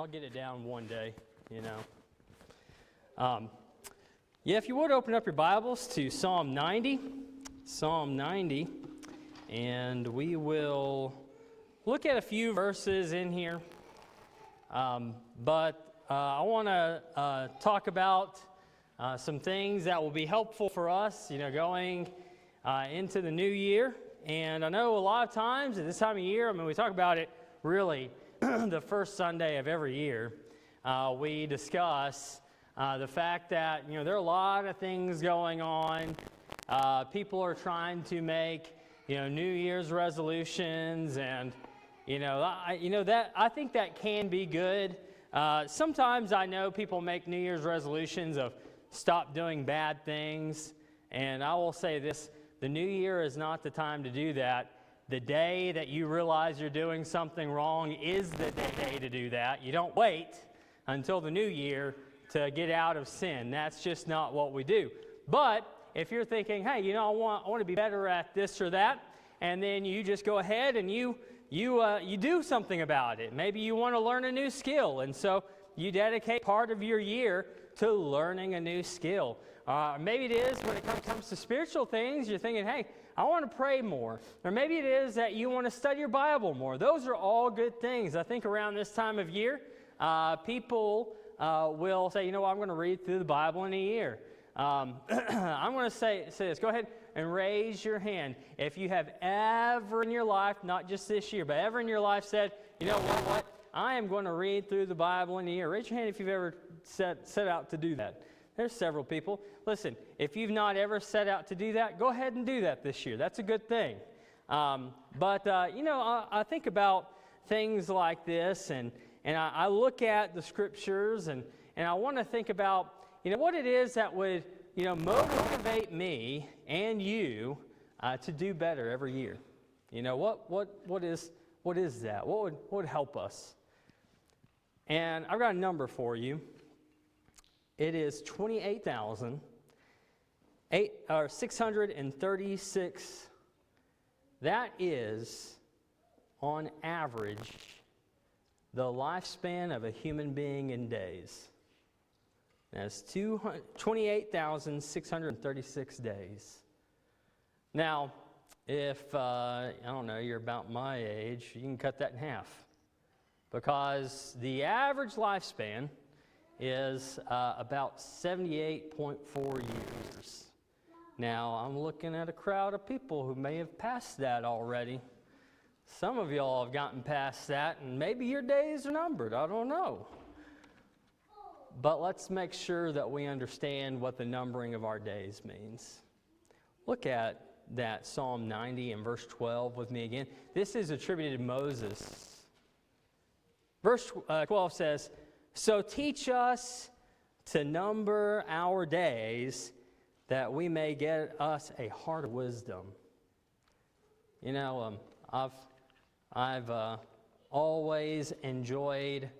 I'll get it down one day, Yeah, if you would open up your Bibles to Psalm 90, and we will look at a few verses in here. But I want to talk about some things that will be helpful for us, going into the new year. And I know a lot of times at this time of year, we talk about it really the first Sunday of every year. We discuss the fact that, there are a lot of things going on. People are trying to make, New Year's resolutions, and, I think that can be good. Sometimes I know people make New Year's resolutions of stop doing bad things, and I will say this, the new year is not the time to do that. The day that you realize you're doing something wrong is the day to do that. You don't wait until the new year to get out of sin. That's just not what we do. But if you're thinking, hey, I want to be better at this or that, and then you just go ahead and you do something about it. Maybe you want to learn a new skill, and so you dedicate part of your year to learning a new skill. Maybe it is when it comes to spiritual things, you're thinking, hey, I want to pray more. Or maybe it is that you want to study your Bible more. Those are all good things. I think around this time of year, people will say, I'm going to read through the Bible in a year. I'm going to say this. Go ahead and raise your hand. If you have ever in your life, not just this year, but ever in your life said, what? I am going to read through the Bible in a year. Raise your hand if you've ever set out to do that. There's several people. Listen, if you've not ever set out to do that, go ahead and do that this year. That's a good thing. I think about things like this, and I look at the scriptures, and I want to think about, what it is that would, motivate me and you to do better every year. What is that? What would help us? And I've got a number for you. It is 28,636. That is, on average, the lifespan of a human being in days. That's 28,636 days. Now, if, you're about my age, you can cut that in half. Because the average lifespan is about 78.4 years. Now, I'm looking at a crowd of people who may have passed that already. Some of y'all have gotten past that, and maybe your days are numbered. I don't know. But let's make sure that we understand what the numbering of our days means. Look at that Psalm 90 and verse 12 with me again. This is attributed to Moses. Verse 12 says, "So teach us to number our days, that we may get us a heart of wisdom." I've always enjoyed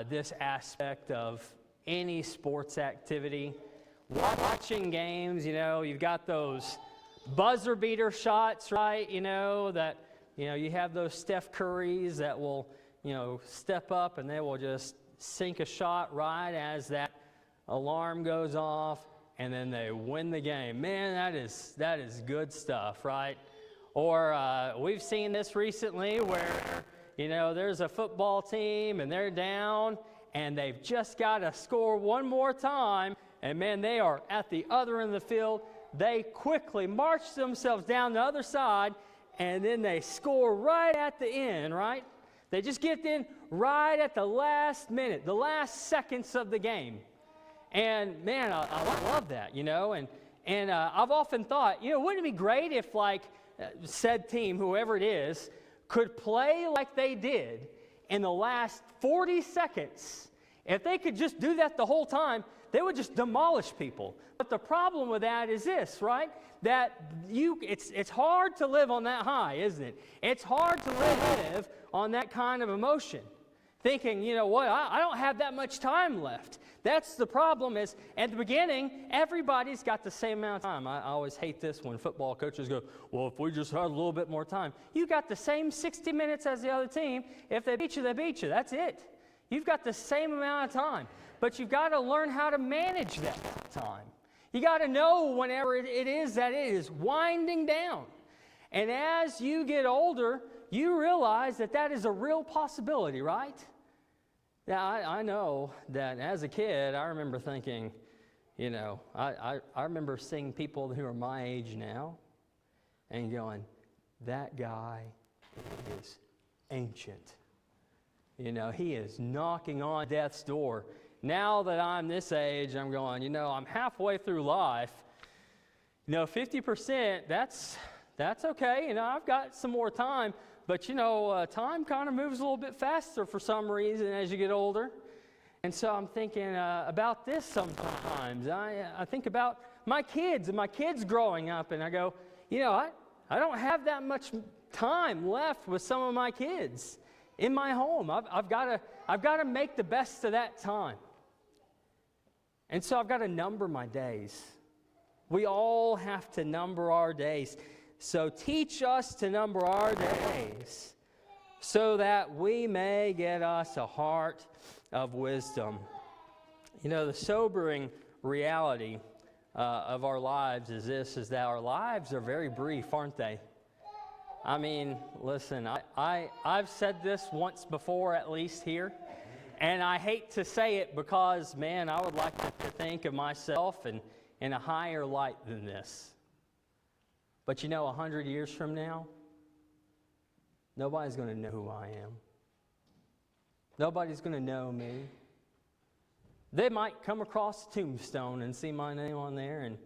this aspect of any sports activity. Watching games, you've got those buzzer beater shots, right? That you have those Steph Currys that will, step up and they will just sink a shot right as that alarm goes off, and then they win the game. Man, that is good stuff, right? Or we've seen this recently where, there's a football team and they're down and they've just got to score one more time, and man, they are at the other end of the field. They quickly march themselves down the other side, and then they score right at the end, right? They just get in right at the last minute, the last seconds of the game. And man, I love that, and I've often thought, wouldn't it be great if said team, whoever it is, could play like they did in the last 40 seconds. If they could just do that the whole time, they would just demolish people. But the problem with that is this, right? That it's hard to live on that high, isn't it? It's hard to live on that kind of emotion. Thinking, I don't have that much time left. That's the problem, is at the beginning, everybody's got the same amount of time. I always hate this when football coaches go, well, if we just had a little bit more time. You got the same 60 minutes as the other team. If they beat you, they beat you. That's it. You've got the same amount of time, but you've got to learn how to manage that time. You got to know whenever it is that it is winding down. And as you get older, you realize that that is a real possibility, right? Now, I know that as a kid, I remember thinking, you know, I remember seeing people who are my age now and going, that guy is ancient. You know, he is knocking on death's door. Now that I'm this age, I'm going, you know, I'm halfway through life. You know, 50%, that's okay. You know, I've got some more time. But, you know, time kind of moves a little bit faster for some reason as you get older. And so I'm thinking about this sometimes. I think about my kids and my kids growing up, and I go, you know, I don't have that much time left with some of my kids in my home. I've got to make the best of that time. And so I've got to number my days. We all have to number our days. So teach us to number our days so that we may get us a heart of wisdom. You know, the sobering reality of our lives is that our lives are very brief, aren't they? I mean, listen, I've said this once before, at least here, and I hate to say it because, man, I would like to think of myself in a higher light than this. But you know, 100 years from now, nobody's going to know who I am. Nobody's going to know me. They might come across a tombstone and see my name on there, and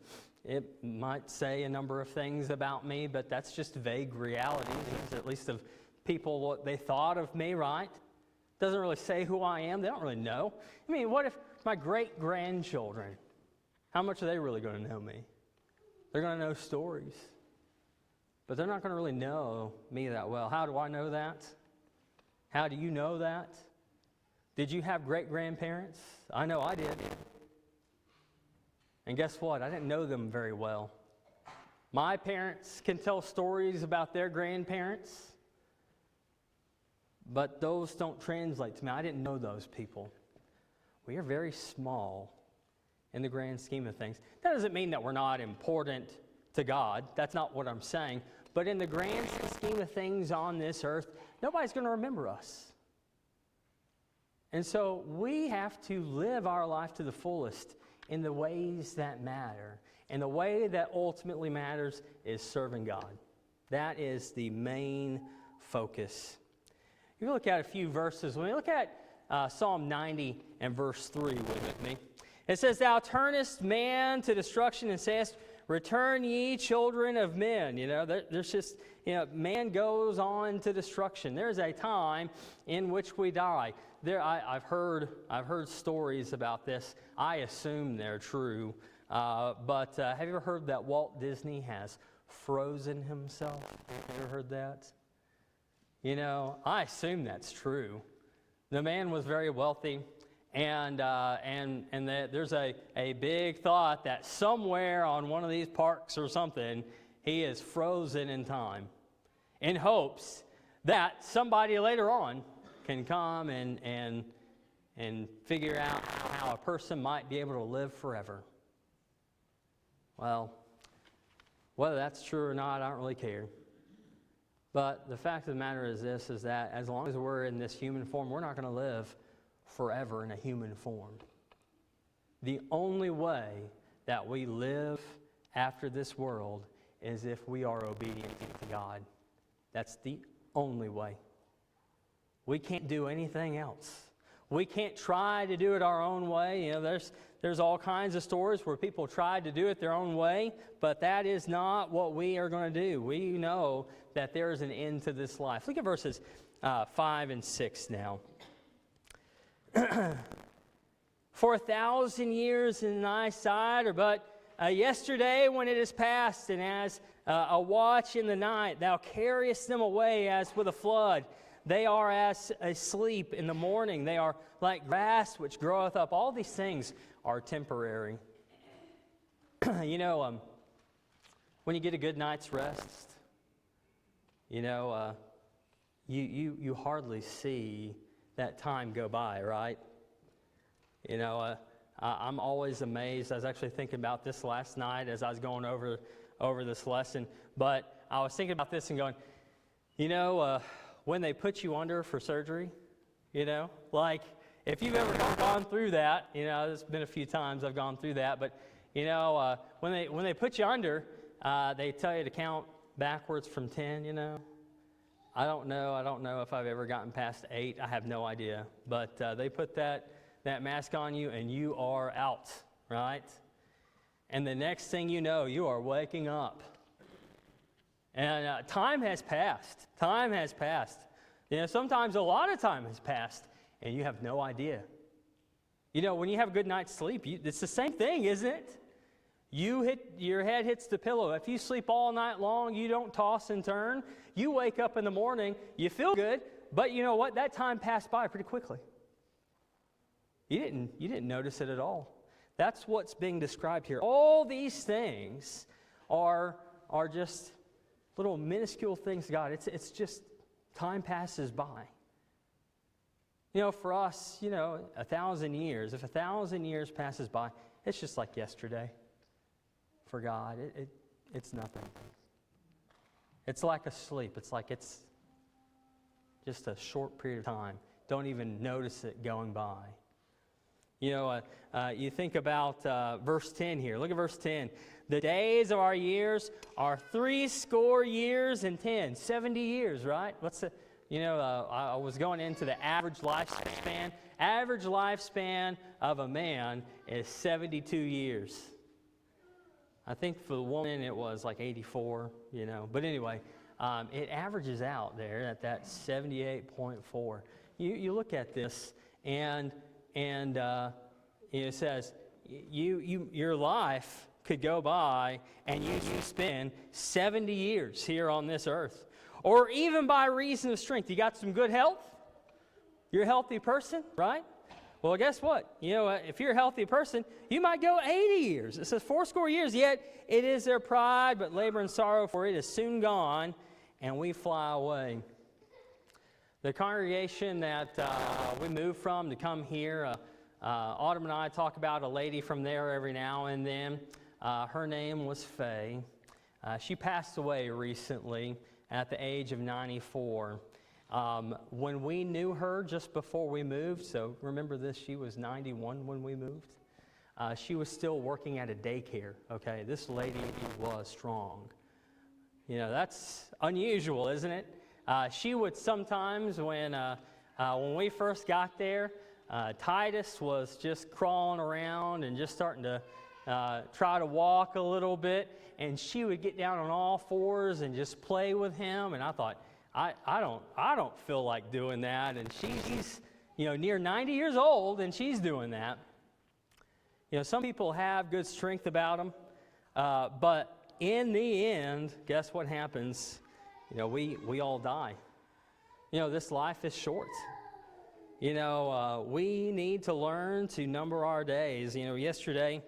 it might say a number of things about me, but that's just vague realities, at least of people, what they thought of me, right? Doesn't really say who I am. They don't really know. I mean, what if my great-grandchildren, how much are they really going to know me? They're going to know stories. But they're not going to really know me that well. How do I know that? How do you know that? Did you have great-grandparents? I know I did. And guess what? I didn't know them very well. My parents can tell stories about their grandparents, but those don't translate to me. I didn't know those people. We are very small in the grand scheme of things. That doesn't mean that we're not important to God. That's not what I'm saying. But in the grand scheme of things on this earth, nobody's going to remember us. And so we have to live our life to the fullest in the ways that matter. And the way that ultimately matters is serving God. That is the main focus. You look at a few verses. When we look at Psalm 90 and verse 3 with me, it says, Thou turnest man to destruction and sayest, Return ye children of men. You know, there's just, you know, man goes on to destruction. There's a time in which we die. I've heard stories about this. I assume they're true. But have you ever heard that Walt Disney has frozen himself? Have you ever heard that? You know, I assume that's true. The man was very wealthy. And there's a big thought that somewhere on one of these parks or something, he is frozen in time in hopes that somebody later on can come and figure out how a person might be able to live forever. Well, whether that's true or not, I don't really care. But the fact of the matter is this, is that as long as we're in this human form, we're not going to live forever in a human form. The only way that we live after this world is if we are obedient to God. That's the only way. We can't do anything else. We can't try to do it our own way. You know, there's all kinds of stories where people tried to do it their own way, but that is not what we are going to do. We know that there is an end to this life. Look at verses 5 and 6 now. For 1,000 years in thy sight are but yesterday when it is past, and as a watch in the night, thou carriest them away as with a flood. They are as asleep in the morning. They are like grass which groweth up. All these things are temporary. You know, when you get a good night's rest, you know, you hardly see that time go by, right? You know, I'm always amazed. I was actually thinking about this last night as I was going over this lesson. But I was thinking about this and going, you know, when they put you under for surgery, you know, like if you've ever gone through that, you know, there's been a few times I've gone through that. But, you know, when they put you under, they tell you to count backwards from 10, you know. I don't know if I've ever gotten past 8. I have no idea. But they put that mask on you and you are out, right? And the next thing you know, you are waking up. And time has passed. Time has passed. You know, sometimes a lot of time has passed and you have no idea. You know, when you have a good night's sleep, it's the same thing, isn't it? Your head hits the pillow. If you sleep all night long, you don't toss and turn. You wake up in the morning, you feel good, but you know what? That time passed by pretty quickly. You didn't notice it at all. That's what's being described here. All these things are just little minuscule things to God. It's just time passes by. You know, for us, you know, 1,000 years, if 1,000 years passes by, it's just like yesterday. For God, it's nothing. It's like a sleep. It's like it's just a short period of time. Don't even notice it going by. You know, you think about verse 10 here. Look at verse 10. The days of our years are 70 years and 10. 70 years, right? What's the, you know, I was going into the average lifespan. Average lifespan of a man is 72 years. I think for the woman it was like 84, you know. But anyway, it averages out there at that 78.4. You look at this and it says your life could go by and you spend 70 years here on this earth. Or even by reason of strength. You got some good health? You're a healthy person, right? Well, guess what? You know, if you're a healthy person, you might go 80 years. It says 80 years, yet it is their pride, but labor and sorrow, for it is soon gone, and we fly away. The congregation that we moved from to come here, Autumn and I talk about a lady from there every now and then. Her name was Faye. She passed away recently at the age of 94. When we knew her just before we moved, so remember this, she was 91 when we moved. She was still working at a daycare, okay? This lady was strong. You know, that's unusual, isn't it? She would sometimes, when we first got there, Titus was just crawling around and just starting to try to walk a little bit, and she would get down on all fours and just play with him, and I thought, I don't feel like doing that. And she's, you know, near 90 years old, and she's doing that. You know, some people have good strength about them, but in the end, guess what happens? You know, we all die. You know, this life is short. You know, we need to learn to number our days. You know, yesterday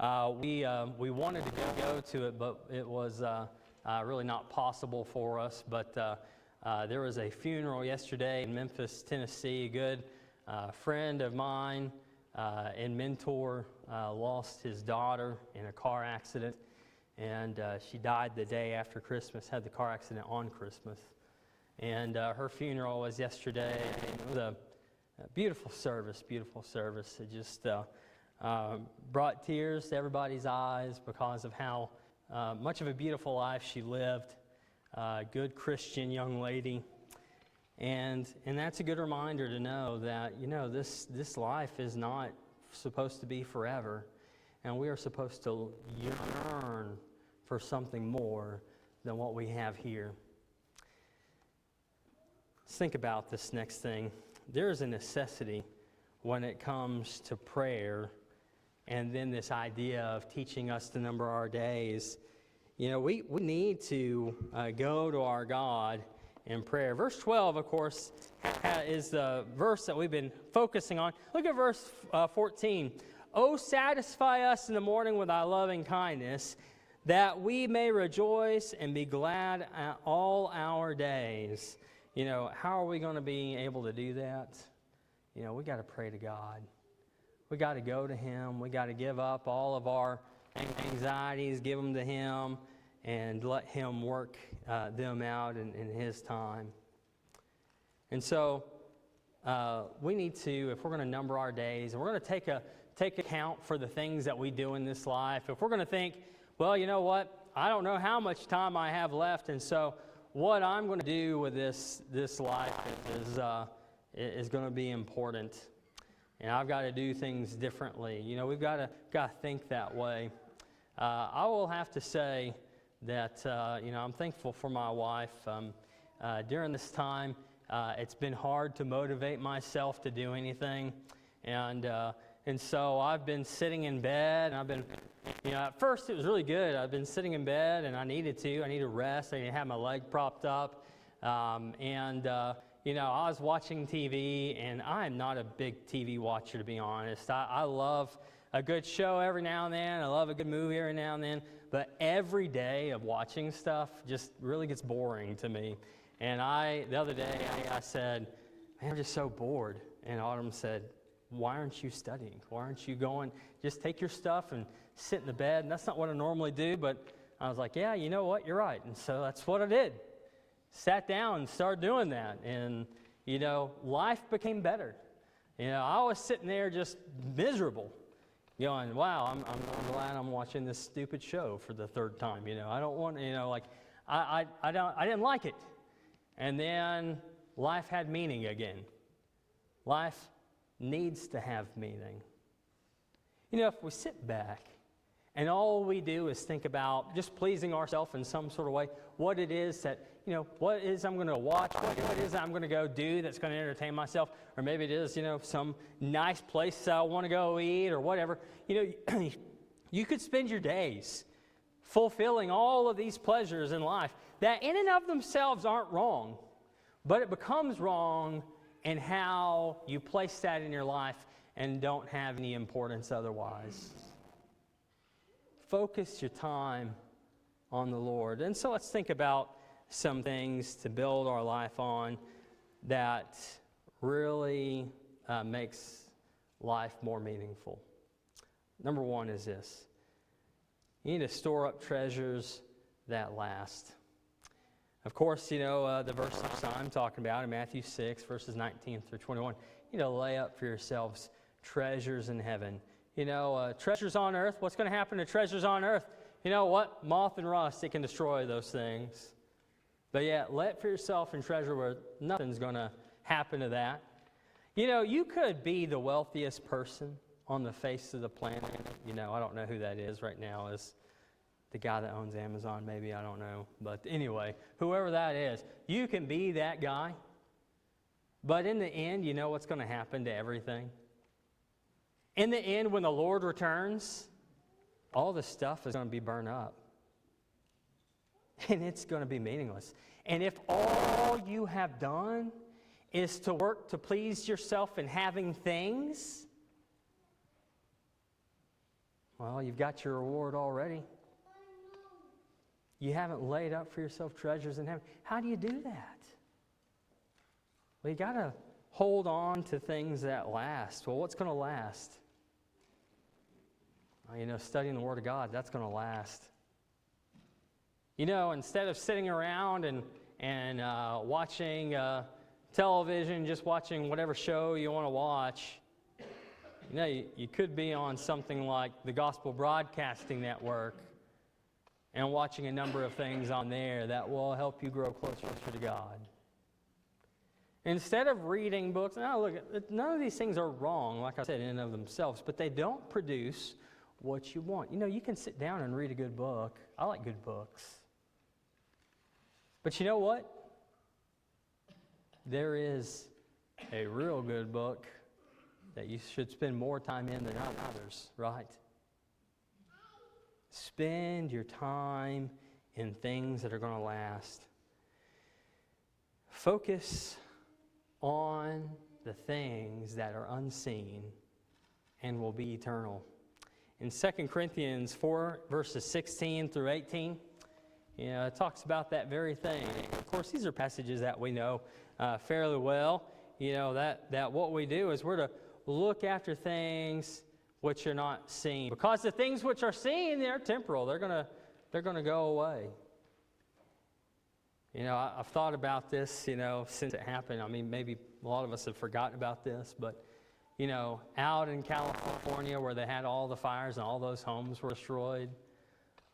we wanted to go to it, but it was really not possible for us. But there was a funeral yesterday in Memphis, Tennessee. A good friend of mine and mentor lost his daughter in a car accident, and she died the day after Christmas, had the car accident on Christmas. And her funeral was yesterday. It was a beautiful service. It just brought tears to everybody's eyes because of how much of a beautiful life she lived. Good Christian young lady, and that's a good reminder to know that, you know, this life is not supposed to be forever, and we are supposed to yearn for something more than what we have here. Let's think about this next thing. There is a necessity when it comes to prayer, and then this idea of teaching us to number our days. You know, we need to go to our God in prayer. Verse 12, of course, is the verse that we've been focusing on. Look at verse 14. Oh, satisfy us in the morning with thy loving kindness, that we may rejoice and be glad all our days. You know, how are we going to be able to do that? we got to pray to God. We got to go to Him. We got to give up all of our anxieties, give them to Him, and let Him work them out in His time. And so we need to, if we're going to number our days, and we're going to take account for the things that we do in this life, if we're going to think, well, you know what, I don't know how much time I have left, and so what I'm going to do with this life is going to be important. And I've got to do things differently. We've got to think that way. I will have to say that I'm thankful for my wife. During this time, it's been hard to motivate myself to do anything, and so I've been sitting in bed, and I've been, at first it was really good. I've been sitting in bed, and I needed to rest. I need to have my leg propped up, I was watching TV, and I'm not a big TV watcher, to be honest. I love a good show every now and then. I love a good movie every now and then. But every day of watching stuff just really gets boring to me. And the other day, I said, man, I'm just so bored. And Autumn said, why aren't you studying? Why aren't you going? Just take your stuff and sit in the bed. And that's not what I normally do, but I was like, yeah, you know what? You're right. And so that's what I did. Sat down and started doing that, and life became better. I was sitting there just miserable, going, wow, I'm glad I'm watching this stupid show for the third time. I don't want, I didn't like it. And then life had meaning again. Life needs to have meaning. If we sit back and all we do is think about just pleasing ourselves in some sort of way, what it is that, what it is I'm going to watch, what it is I'm going to go do that's going to entertain myself, or maybe it is, some nice place I want to go eat or whatever. You could spend your days fulfilling all of these pleasures in life that in and of themselves aren't wrong, but it becomes wrong in how you place that in your life and don't have any importance otherwise. Focus your time on the Lord. And so let's think about some things to build our life on that really makes life more meaningful. Number one is this. You need to store up treasures that last. Of course, the verse I'm talking about in Matthew 6, verses 19 through 21. Lay up for yourselves treasures in heaven. Treasures on earth. What's going to happen to treasures on earth? You know what? Moth and rust, it can destroy those things. But yet, lay up for yourself in treasure where nothing's going to happen to that. You could be the wealthiest person on the face of the planet. I don't know who that is right now. Is the guy that owns Amazon, maybe, I don't know. But anyway, whoever that is, you can be that guy. But in the end, you know what's going to happen to everything? In the end, when the Lord returns, all this stuff is going to be burned up. And it's going to be meaningless. And if all you have done is to work to please yourself in having things, well, you've got your reward already. You haven't laid up for yourself treasures in heaven. How do you do that? Well, you got to hold on to things that last. Well, what's going to last? Well, studying the Word of God, that's going to last. Instead of sitting around and watching television, just watching whatever show you want to watch, you could be on something like the Gospel Broadcasting Network and watching a number of things on there that will help you grow closer to God. Instead of reading books, now look, none of these things are wrong, like I said, in and of themselves, but they don't produce what you want. You can sit down and read a good book. I like good books. But you know what? There is a real good book that you should spend more time in than others, right? Spend your time in things that are going to last. Focus on the things that are unseen and will be eternal. In 2 Corinthians 4, verses 16 through 18, it talks about that very thing. Of course, these are passages that we know fairly well. that what we do is we're to look after things which are not seen. Because the things which are seen, they're temporal. They're gonna go away. I've thought about this, since it happened. I mean, maybe a lot of us have forgotten about this, but, out in California where they had all the fires and all those homes were destroyed,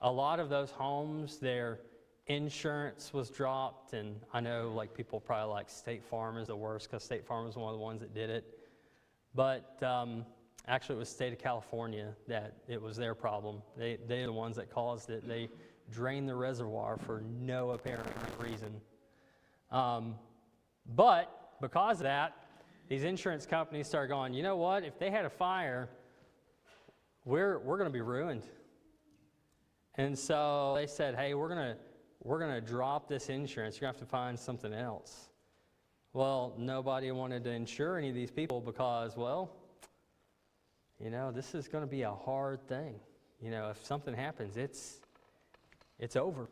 a lot of those homes, their insurance was dropped, and I know people probably like State Farm is the worst because State Farm was one of the ones that did it. But actually, it was the state of California that it was their problem. They're the ones that caused it. They drained the reservoir for no apparent reason. But because of that, these insurance companies started going, you know what? If they had a fire, we're going to be ruined. And so they said, hey, we're going to drop this insurance. You're going to have to find something else. Well, nobody wanted to insure any of these people because, this is going to be a hard thing. If something happens, it's over.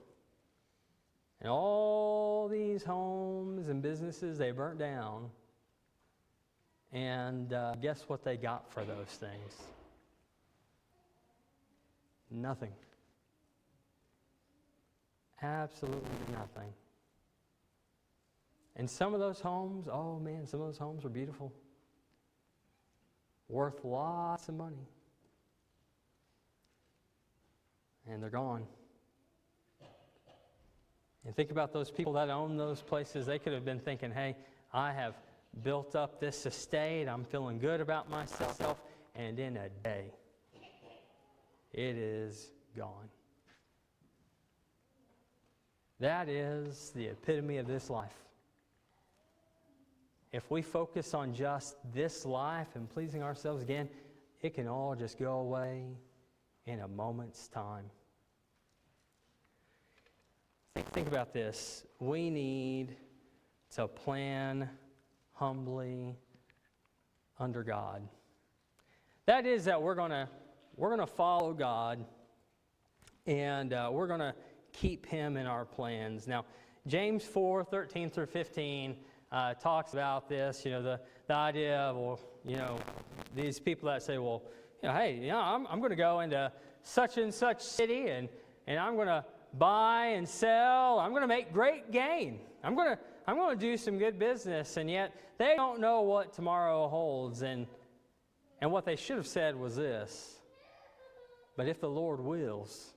And all these homes and businesses, they burnt down. And guess what they got for those things? Nothing. Absolutely nothing. And some of those homes, some of those homes are beautiful. Worth lots of money. And they're gone. And think about those people that own those places. They could have been thinking, hey, I have built up this estate. I'm feeling good about myself. And in a day, it is gone. That is the epitome of this life. If we focus on just this life and pleasing ourselves again, it can all just go away in a moment's time. Think about this. We need to plan humbly under God. That is that we're going to follow God, and we're going to keep Him in our plans. Now, James 4:13 through 15 talks about this. The idea of these people that say, hey, I'm going to go into such and such city, and I'm going to buy and sell. I'm going to make great gain. I'm going to do some good business, and yet they don't know what tomorrow holds. And what they should have said was this: but if the Lord wills,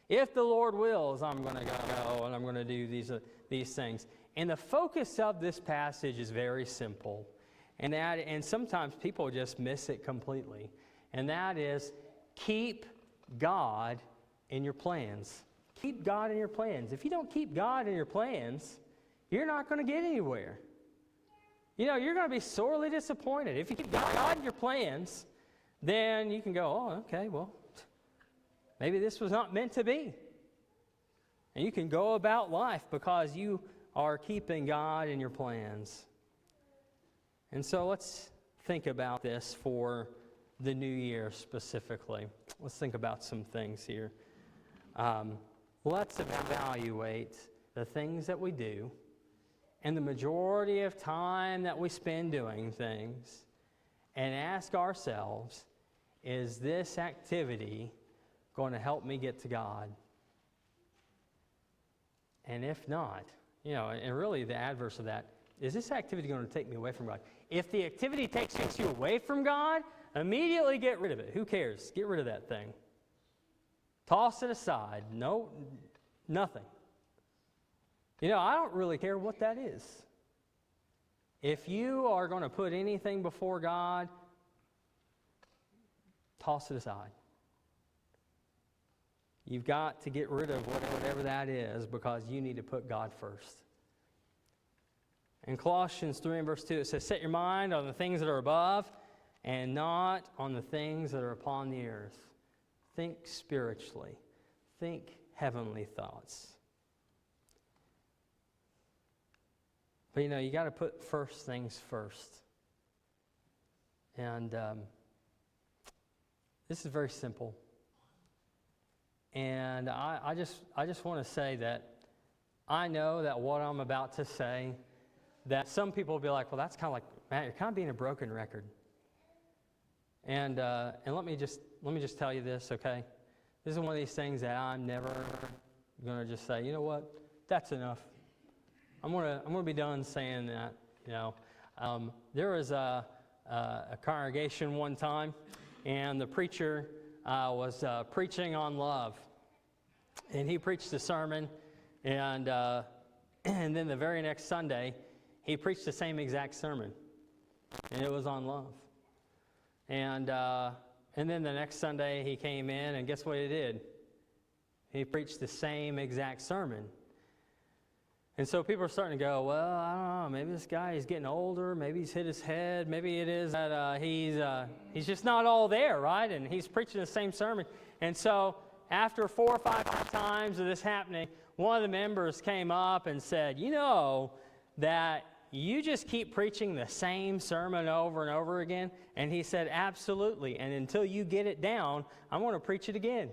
I'm going to go and I'm going to do these things. And the focus of this passage is very simple, and sometimes people just miss it completely. And that is, keep God in your plans. Keep God in your plans. If you don't keep God in your plans, you're not going to get anywhere. You're going to be sorely disappointed. If you keep God in your plans, then you can go, okay, maybe this was not meant to be. And you can go about life because you are keeping God in your plans. And so let's think about this for the new year specifically. Let's think about some things here. Let's evaluate the things that we do and the majority of time that we spend doing things, and ask ourselves, is this activity going to help me get to God? And if not, and really the adverse of that, is this activity going to take me away from God? If the activity takes you away from God, immediately get rid of it. Who cares? Get rid of that thing. Toss it aside. No, nothing. I don't really care what that is. If you are going to put anything before God, toss it aside. You've got to get rid of whatever that is, because you need to put God first. In Colossians 3 and verse 2, it says, set your mind on the things that are above and not on the things that are upon the earth. Think spiritually. Think heavenly thoughts. But you got to put first things first. And this is very simple. And I just want to say that I know that what I'm about to say, that some people will be like, well, that's kind of like, Matt, you're kind of being a broken record. And let me just tell you this, okay? This is one of these things that I'm never going to just say, you know what, that's enough. I'm gonna be done saying that. You know, there was a congregation one time, and the preacher was preaching on love, and he preached a sermon, and then the very next Sunday, he preached the same exact sermon, and it was on love. And then the next Sunday he came in, and guess what he did? He preached the same exact sermon. And so people are starting to go, well, I don't know, maybe this guy is getting older, maybe he's hit his head, maybe it is that he's just not all there, right? And he's preaching the same sermon. And so after 4 or 5 times of this happening, one of the members came up and said, you know that you just keep preaching the same sermon over and over again? And he said, absolutely. And until you get it down, I'm going to preach it again.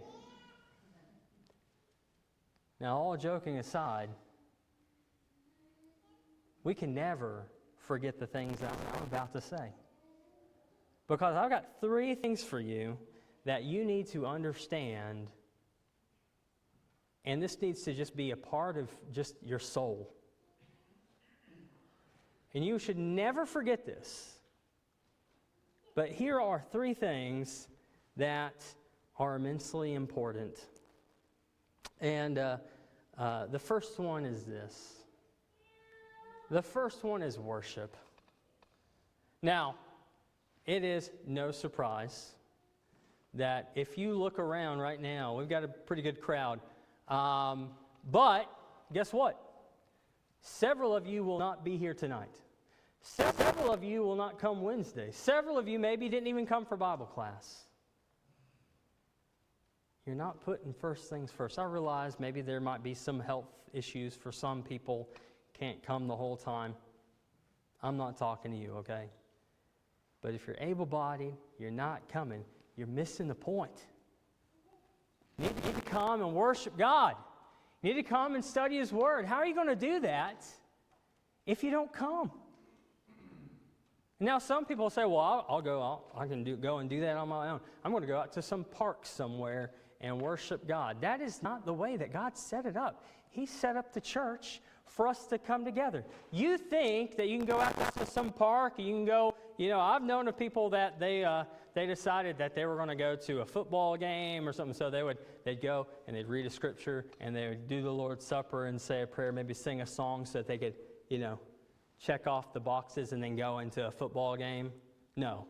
Now, all joking aside, we can never forget the things that I'm about to say. Because I've got 3 things for you that you need to understand, and this needs to just be a part of just your soul. And you should never forget this. But here are 3 things that are immensely important. And the first one is this. The first one is worship. Now, it is no surprise that if you look around right now, we've got a pretty good crowd. But guess what? Several of you will not be here tonight. Several of you will not come Wednesday. Several of you maybe didn't even come for Bible class. You're not putting first things first. I realize maybe there might be some health issues for some people. Can't come the whole time. I'm not talking to you, okay? But if you're able-bodied, you're not coming, you're missing the point. You need to come and worship God. You need to come and study His Word. How are you going to do that if you don't come? Now, some people say, well, I'll go out. I can go and do that on my own. I'm going to go out to some park somewhere and worship God. That is not the way that God set it up. He set up the church for us to come together. You think that you can go out to some park, you can go, I've known of people that they decided that they were going to go to a football game or something, so they'd go and they'd read a scripture and they would do the Lord's Supper and say a prayer, maybe sing a song so that they could, check off the boxes and then go into a football game. No.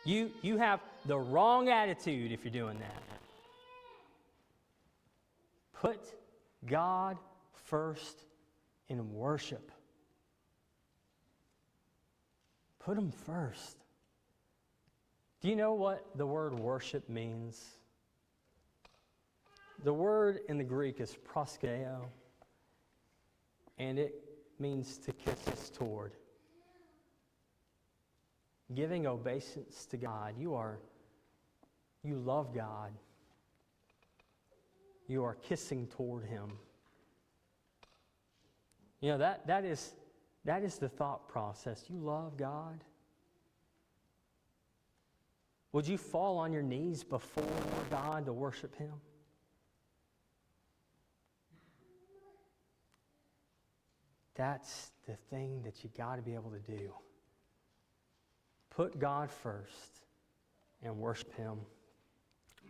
You have the wrong attitude if you're doing that. Put God first in worship. Put Him first. Do you know what the word worship means? The word in the Greek is proskeo, and it means to kiss toward. Giving obeisance to God. You love God. You are kissing toward Him. That is the thought process. You love God. Would you fall on your knees before God to worship Him? That's the thing that you got to be able to do. Put God first and worship Him.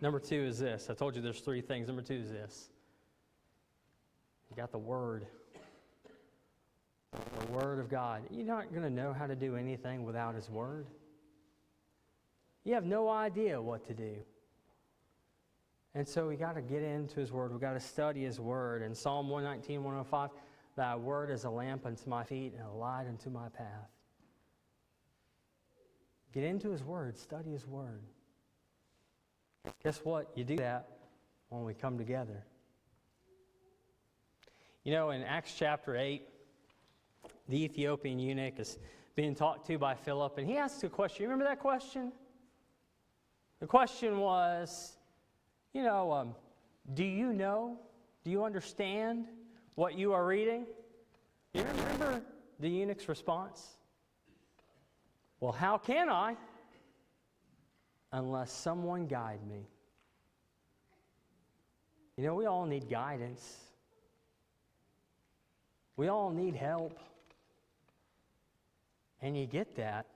Number 2 is this. I told you there's 3 things. Number 2 is this. You got the Word. The Word of God. You're not going to know how to do anything without His Word. You have no idea what to do. And so we got to get into His Word. We've got to study His Word. In Psalm 119, 105, Thy Word is a lamp unto my feet and a light unto my path. Get into His Word. Study His Word. Guess what? You do that when we come together. In Acts chapter 8, the Ethiopian eunuch is being talked to by Philip, and he asks a question. You remember that question? The question was, do you know? Do you understand what you are reading? You remember the eunuch's response? Well, how can I unless someone guide me? You know, we all need guidance. We all need help. And you get that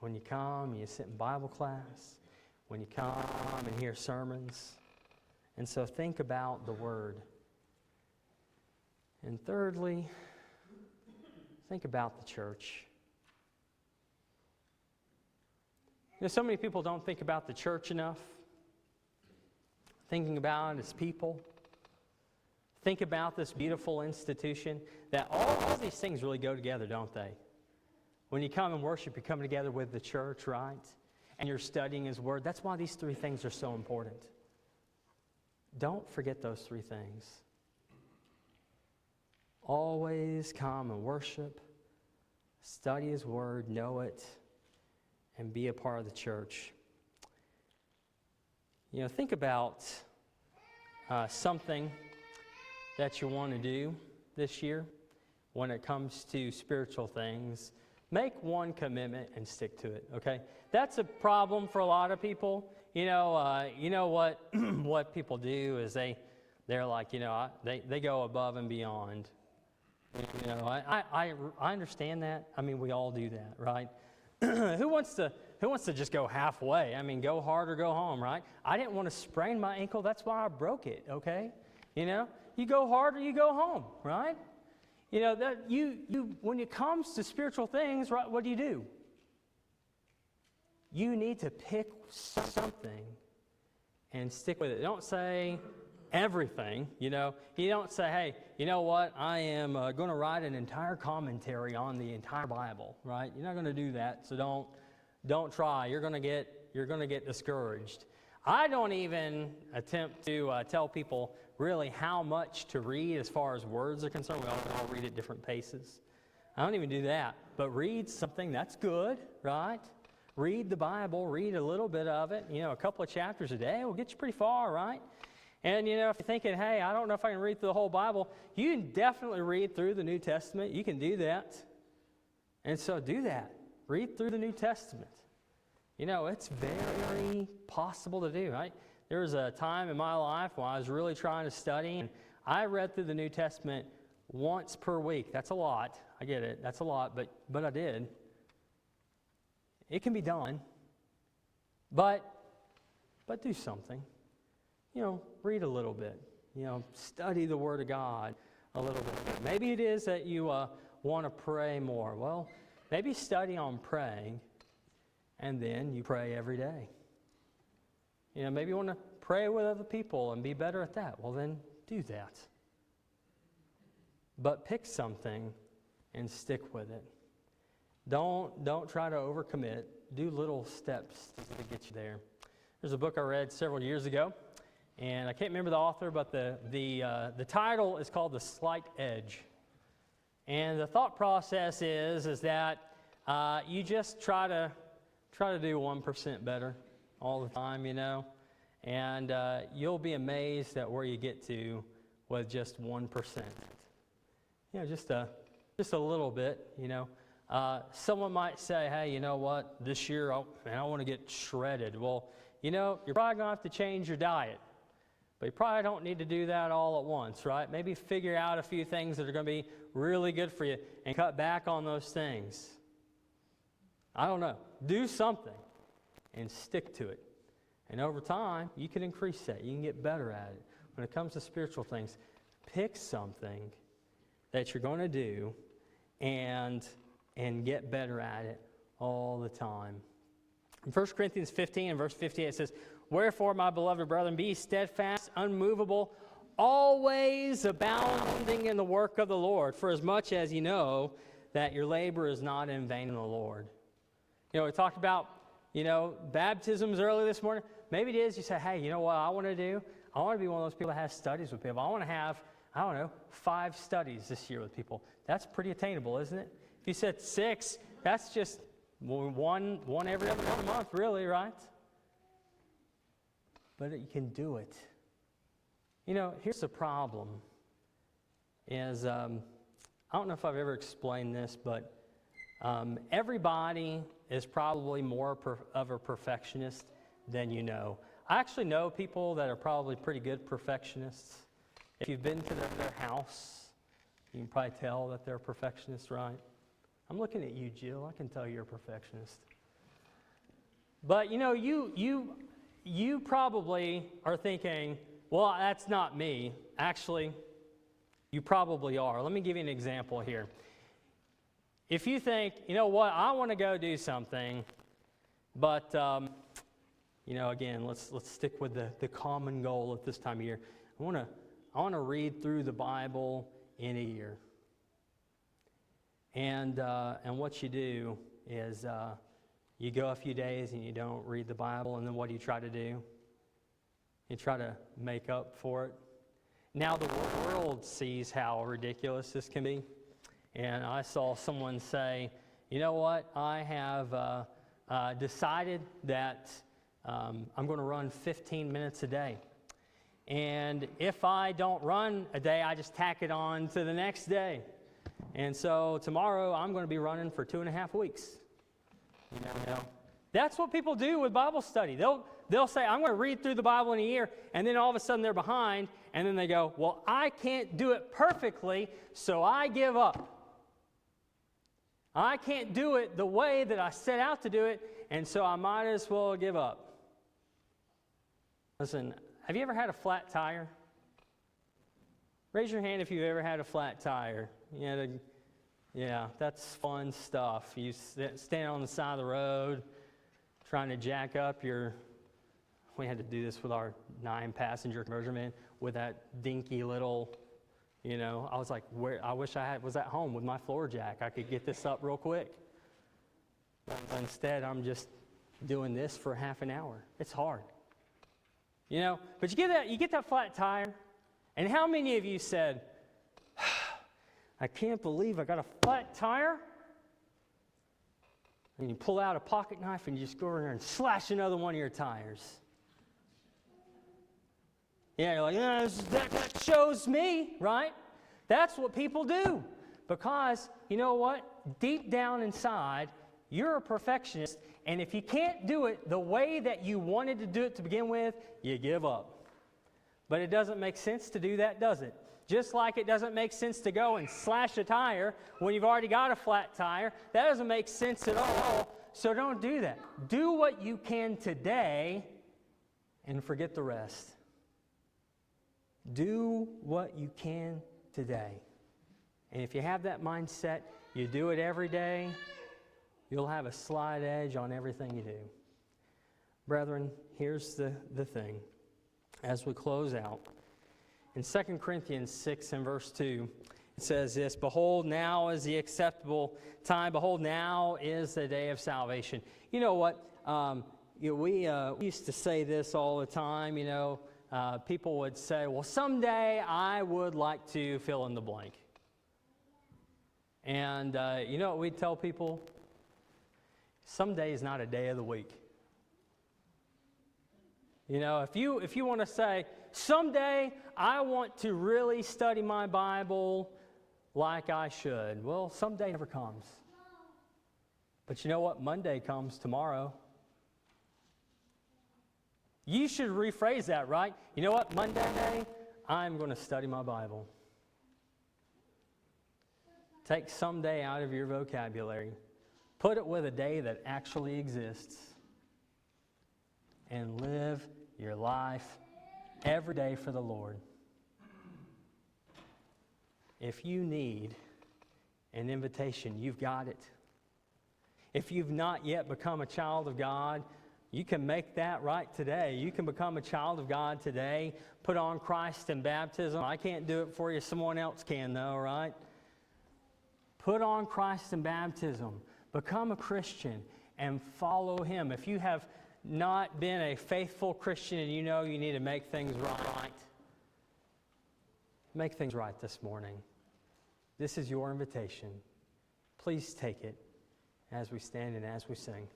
when you come, you sit in Bible class, when you come and hear sermons. And so think about the Word. And thirdly, think about the church. You know, so many people don't think about the church enough. Thinking about it as people. Think about this beautiful institution that all these things really go together, don't they? When you come and worship, you're coming together with the church, right? And you're studying His Word. That's why these three things are so important. Don't forget those three things. Always come and worship, study His Word, know it, and be a part of the church. You know, think about something that you want to do this year when it comes to spiritual things. Make one commitment and stick to it, okay? That's a problem for a lot of people. You know what what people do is they're like, they go above and beyond. You know, I understand that. I mean, we all do that, right? Who wants to just go halfway? I mean, go hard or go home, right? I didn't want to sprain my ankle. That's why I broke it, okay? You know, you go hard or you go home, right? You know, that you when it comes to spiritual things, right, what do? You need to pick something and stick with it. Don't say everything, you know. You don't say, hey, you know what, I am going to write an entire commentary on the entire Bible, right? You're not going to do that, so don't try. You're going to get discouraged. I don't even attempt to tell people really how much to read as far as words are concerned. We all read at different paces. I don't even do that. But read something, that's good, right? Read the Bible, read a little bit of it. You know, a couple of chapters a day will get you pretty far, right? And, you know, if you're thinking, hey, I don't know if I can read through the whole Bible, you can definitely read through the New Testament. You can do that. And so do that. Read through the New Testament. You know, it's very possible to do, right? There was a time in my life when I was really trying to study, and I read through the New Testament once per week. That's a lot. I get it. That's a lot, but I did. It can be done. But do something. You know, read a little bit. You know, study the Word of God a little bit. Maybe it is that you want to pray more. Well, maybe study on praying, and then you pray every day. You know, maybe you want to pray with other people and be better at that. Well, then do that. But pick something and stick with it. Don't try to overcommit. Do little steps to get you there. There's a book I read several years ago, and I can't remember the author, but the title is called The Slight Edge. And the thought process is that you just try to do 1% better all the time, you know, and you'll be amazed at where you get to with just 1%. You know, just a little bit, you know. Someone might say, hey, you know what, this year I want to get shredded. Well, you know, you're probably going to have to change your diet, but you probably don't need to do that all at once, right? Maybe figure out a few things that are going to be really good for you and cut back on those things. I don't know. Do something and stick to it. And over time, you can increase that. You can get better at it. When it comes to spiritual things, pick something that you're going to do and get better at it all the time. In 1 Corinthians 15 and verse 58, it says, wherefore, my beloved brethren, be steadfast, unmovable, always abounding in the work of the Lord, for as much as you know that your labor is not in vain in the Lord. You know, we talked about, you know, baptisms early this morning. Maybe it is you say, hey, you know what I want to do? I want to be one of those people that has studies with people. I want to have, 5 studies this year with people. That's pretty attainable, isn't it? If you said 6, that's just one every other month, really, right? But you can do it. You know, here's the problem, is I don't know if I've ever explained this, but everybody is probably more of a perfectionist than you know. I actually know people that are probably pretty good perfectionists. If you've been to their house, you can probably tell that they're perfectionists, right? I'm looking at you, Jill. I can tell you're a perfectionist. But you know, you probably are thinking, well, that's not me. Actually, you probably are. Let me give you an example here. If you think, you know what, I want to go do something, but you know, again, let's stick with the common goal at this time of year. I want to read through the Bible in a year. And what you do is you go a few days and you don't read the Bible, and then what do you try to do? You try to make up for it. Now the world sees how ridiculous this can be. And I saw someone say, you know what, I have decided that I'm going to run 15 minutes a day. And if I don't run a day, I just tack it on to the next day. And so tomorrow I'm going to be running for 2.5 weeks. You know, that's what people do with Bible study. They'll say, I'm going to read through the Bible in a year, and then all of a sudden they're behind, and then they go, well, I can't do it perfectly, so I give up. I can't do it the way that I set out to do it, and so I might as well give up. Listen, have you ever had a flat tire? Raise your hand if you've ever had a flat tire. Yeah, that's fun stuff. You stand on the side of the road trying to jack up we had to do this with our 9-passenger conversion van with that dinky little, I was like, I wish I was at home with my floor jack. I could get this up real quick. But instead, I'm just doing this for half an hour. It's hard. But you get that flat tire, and how many of you said, I can't believe I got a flat tire? And you pull out a pocket knife and you just go in there and slash another one of your tires. Yeah, you're like, that shows me, right? That's what people do. Because, you know what? Deep down inside, you're a perfectionist, and if you can't do it the way that you wanted to do it to begin with, you give up. But it doesn't make sense to do that, does it? Just like it doesn't make sense to go and slash a tire when you've already got a flat tire. That doesn't make sense at all, so don't do that. Do what you can today and forget the rest. Do what you can today. And if you have that mindset, you do it every day, you'll have a slight edge on everything you do. Brethren, here's the thing. As we close out, in 2 Corinthians 6 and verse 2, it says this, Behold, now is the acceptable time. Behold, now is the day of salvation. You know what? We used to say this all the time, people would say, well, someday I would like to fill in the blank. And you know what we'd tell people? Someday is not a day of the week. If you want to say, someday I want to really study my Bible like I should, well, someday never comes. But you know what? Monday comes tomorrow. You should rephrase that, right? You know what? Monday, I'm going to study my Bible. Take someday out of your vocabulary. Put it with a day that actually exists. And live your life every day for the Lord. If you need an invitation, you've got it. If you've not yet become a child of God, you can make that right today. You can become a child of God today. Put on Christ in baptism. I can't do it for you. Someone else can, though, right? Put on Christ in baptism. Become a Christian and follow Him. If you have not been a faithful Christian and you know you need to make things right, make things right this morning. This is your invitation. Please take it as we stand and as we sing.